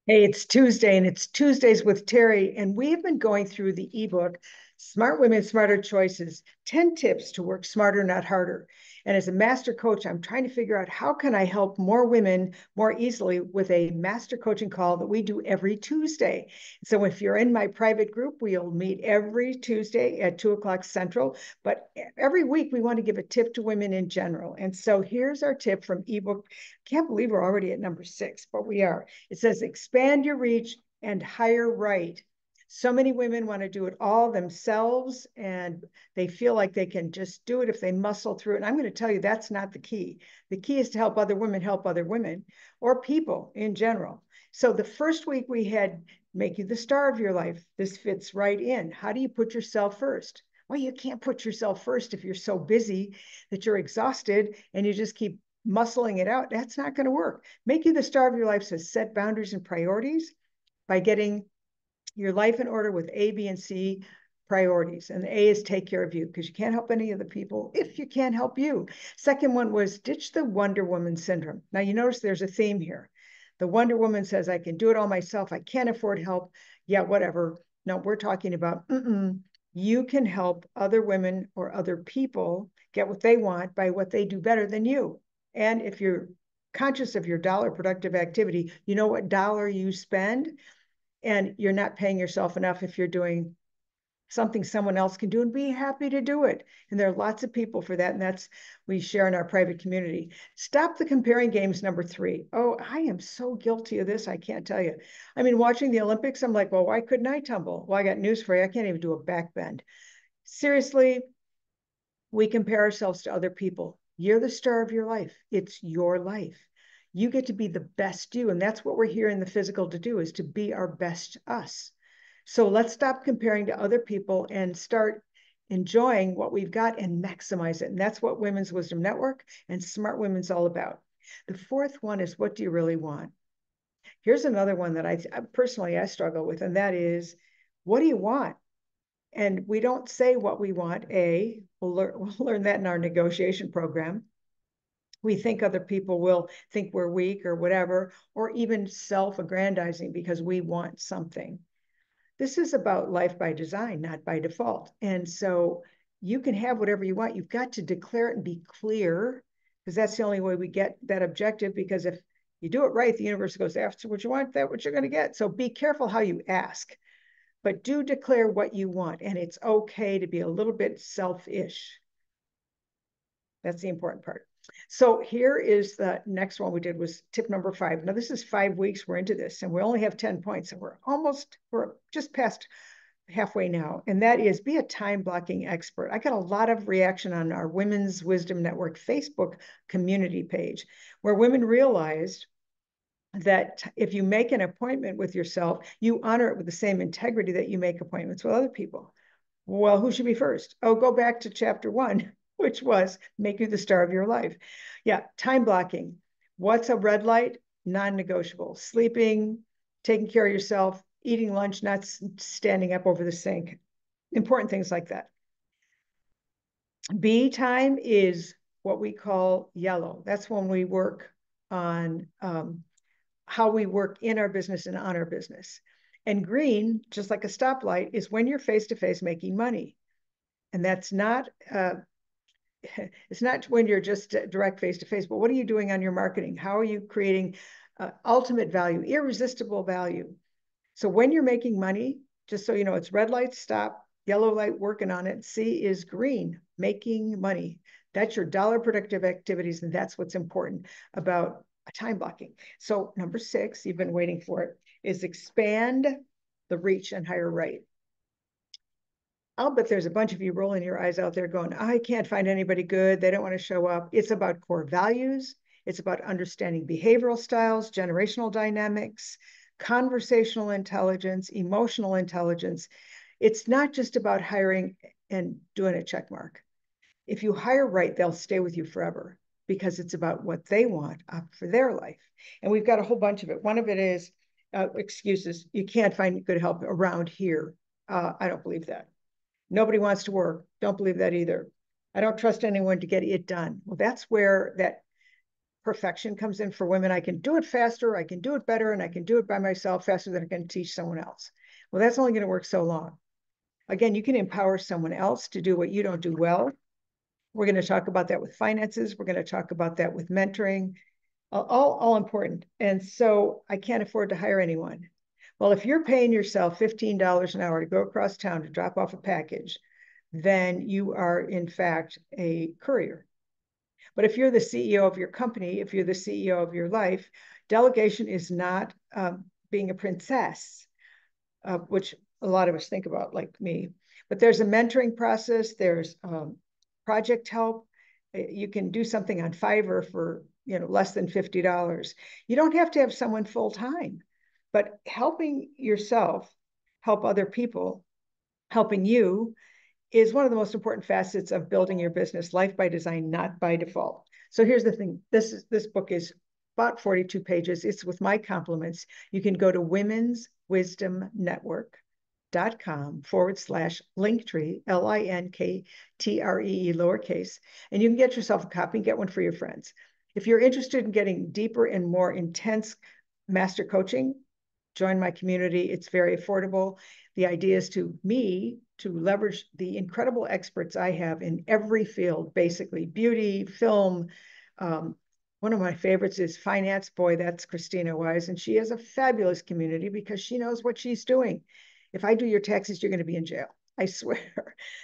Hey, it's Tuesday and it's Tuesdays with Terri, and we have been going through the ebook, Smart Women, Smarter Choices, 10 tips to work smarter, not harder. And as a master coach, I'm trying to figure out how can I help more women more easily with a master coaching call that we do every Tuesday. So if you're in my private group, we'll meet every Tuesday at 2 o'clock Central. But every week we want to give a tip to women in general. And so here's our tip from ebook. Can't believe we're already at number 6, but we are. It says expand your reach and hire right. So many women want to do it all themselves and they feel like they can just do it if they muscle through it. And I'm going to tell you that's not the key. The key is to help other women or people in general. So the first week we had make you the star of your life. This fits right in. How do you put yourself first? Well, you can't put yourself first if you're so busy that you're exhausted and you just keep muscling it out. That's not going to work. Make you the star of your life says set boundaries and priorities by getting your life in order with A, B, and C priorities. And the A is take care of you because you can't help any of the people if you can't help you. Second one was ditch the Wonder Woman syndrome. Now you notice there's a theme here. The Wonder Woman says, I can do it all myself. I can't afford help. Yeah, whatever. No, we're talking about you can help other women or other people get what they want by what they do better than you. And if you're conscious of your dollar productive activity, you know what dollar you spend, and you're not paying yourself enough if you're doing something someone else can do, and be happy to do it. And there are lots of people for that. And that's, we share in our private community. Stop the comparing games, number 3. Oh, I am so guilty of this. I can't tell you. I mean, watching the Olympics, I'm like, well, why couldn't I tumble? Well, I got news for you. I can't even do a back bend. Seriously, we compare ourselves to other people. You're the star of your life. It's your life. You get to be the best you. And that's what we're here in the physical to do, is to be our best us. So let's stop comparing to other people and start enjoying what we've got and maximize it. And that's what Women's Wisdom Network and Smart Women's all about. The fourth one is, what do you really want? Here's another one that I personally I struggle with, and that is, what do you want? And we don't say what we want. We'll learn that in our negotiation program. We think other people will think we're weak or whatever, or even self-aggrandizing because we want something. This is about life by design, not by default. And so you can have whatever you want. You've got to declare it and be clear, because that's the only way we get that objective. Because if you do it right, the universe goes after what you want, that's what you're going to get. So be careful how you ask, but do declare what you want. And it's okay to be a little bit selfish. That's the important part. So here is the next one we did, was tip number 5. Now this is 5 weeks we're into this, and we only have 10 points, and we're just past halfway now. And that is, be a time blocking expert. I got a lot of reaction on our Women's Wisdom Network Facebook community page, where women realized that if you make an appointment with yourself, you honor it with the same integrity that you make appointments with other people. Well, who should be first? Oh, go back to chapter 1, which was make you the star of your life. Yeah, time blocking. What's a red light? Non-negotiable. Sleeping, taking care of yourself, eating lunch, not standing up over the sink. Important things like that. B time is what we call yellow. That's when we work on how we work in our business and on our business. And green, just like a stoplight, is when you're face-to-face making money. And that's not, it's not when you're just direct face-to-face, but what are you doing on your marketing? How are you creating ultimate value, irresistible value? So when you're making money, just so you know, it's red light, stop, yellow light, working on it. C is green, making money. That's your dollar productive activities, and that's what's important about time blocking. So number 6, you've been waiting for it, is expand the reach and hire right. I'll bet there's a bunch of you rolling your eyes out there going, I can't find anybody good. They don't want to show up. It's about core values. It's about understanding behavioral styles, generational dynamics, conversational intelligence, emotional intelligence. It's not just about hiring and doing a check mark. If you hire right, they'll stay with you forever, because it's about what they want for their life. And we've got a whole bunch of it. One of it is excuses. You can't find good help around here. I don't believe that. Nobody wants to work. Don't believe that either. I don't trust anyone to get it done. Well, that's where that perfection comes in for women. I can do it faster, I can do it better, and I can do it by myself faster than I can teach someone else. Well, that's only going to work so long. Again, you can empower someone else to do what you don't do well. We're going to talk about that with finances. We're going to talk about that with mentoring, all important. And so I can't afford to hire anyone. Well, if you're paying yourself $15 an hour to go across town to drop off a package, then you are in fact a courier. But if you're the CEO of your company, if you're the CEO of your life, delegation is not being a princess, which a lot of us think about, like me. But there's a mentoring process. There's project help. You can do something on Fiverr for less than $50. You don't have to have someone full time, but helping yourself, help other people, helping you is one of the most important facets of building your business. Life by design, not by default. So here's the thing. This book is about 42 pages. It's with my compliments. You can go to womenswisdomnetwork.com/Linktree, LINKTREE lowercase, and you can get yourself a copy and get one for your friends. If you're interested in getting deeper and more intense master coaching, join my community. It's very affordable. The idea is to leverage the incredible experts I have in every field, basically beauty, film. One of my favorites is finance. Boy, that's Christina Wise. And she has a fabulous community because she knows what she's doing. If I do your taxes, you're going to be in jail. I swear.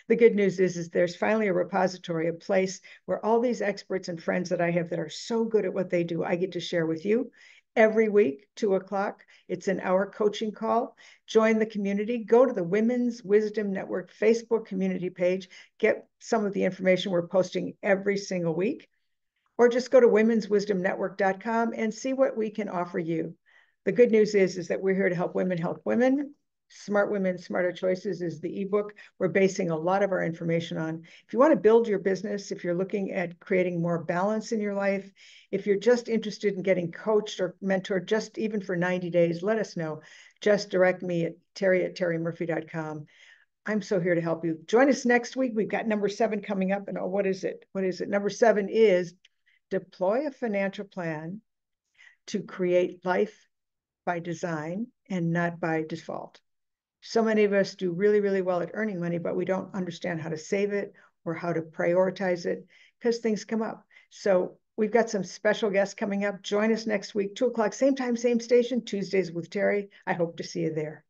The good news is there's finally a repository, a place where all these experts and friends that I have that are so good at what they do, I get to share with you. Every week, 2:00, it's an hour coaching call. Join the community. Go to the Women's Wisdom Network Facebook community page. Get some of the information we're posting every single week. Or just go to womenswisdomnetwork.com and see what we can offer you. The good news is that we're here to help women help women. Smart Women, Smarter Choices is the ebook we're basing a lot of our information on. If you want to build your business, if you're looking at creating more balance in your life, if you're just interested in getting coached or mentored, just even for 90 days, let us know. Just direct me at terri@terrimurphy.com. I'm so here to help you. Join us next week. We've got number 7 coming up. And what is it? What is it? Number 7 is deploy a financial plan to create life by design and not by default. So many of us do really, really well at earning money, but we don't understand how to save it or how to prioritize it because things come up. So we've got some special guests coming up. Join us next week, 2:00, same time, same station, Tuesdays with Terri. I hope to see you there.